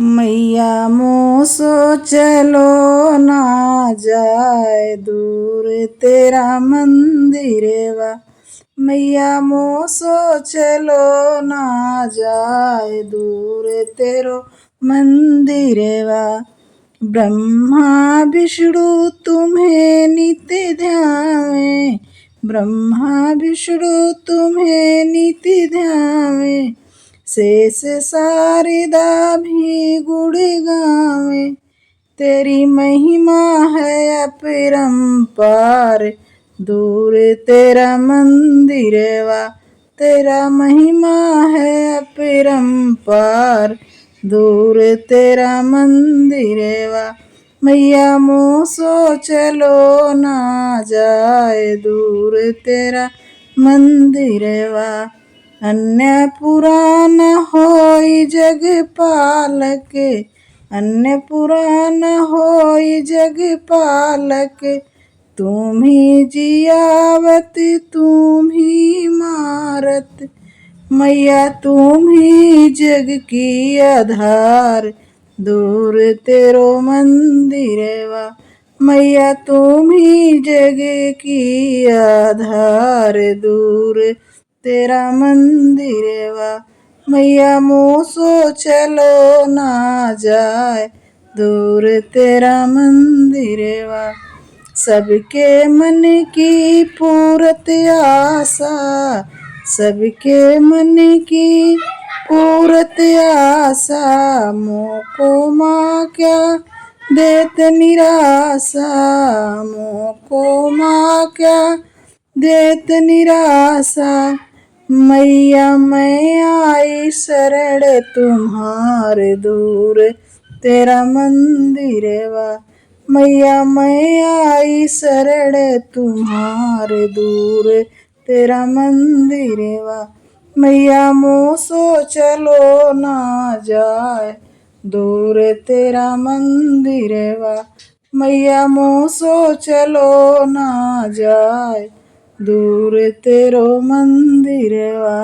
मैया मोसो चलो ना जाए दूर तेरा मंदिरवा। मैया मोसो चलो ना जाए दूर तेरो मंदिरवा। ब्रह्मा विष्णु तुम्हें नित्य ध्यावे, ब्रह्मा विष्णु तुम्हें नित्य ध्यावे। शेष शारदा भी गुण गावे, तेरी महिमा है अपरंपार दूर तेरा मंदिरवा। तेरा महिमा है अपरंपार दूर तेरा मंदिरवा। मैया मोसो चलो ना जाए दूर तेरा मंदिरवा। अन्य पुराण होई जग पालक, अन्य पुराण होई जग पालक। तुम ही जियावत तुम ही मारत, मैया तुम ही जग की आधार दूर तेरो मंदिरवा। मैया तुम ही जग की आधार दूर तेरा मंदिरवा। मैया मोसो चलो ना जाए दूर तेरा मंदिरवा। सबके मन की पूरत आशा, सबके मन की पूरत आशा। मोको माँ क्या देत निराशा, मोको माँ क्या देत निराशा। मैया मैं आई शरण तुम्हारे दूर तेरा मंदिरवा। मैया मैं आई शरण तुम्हारे दूर तेरा मंदिरवा। मैया मोसो चलो ना जाए दूर तेरा मंदिरवा। मैया मोसो चलो ना जाए दूर तेरो मंदिरवा।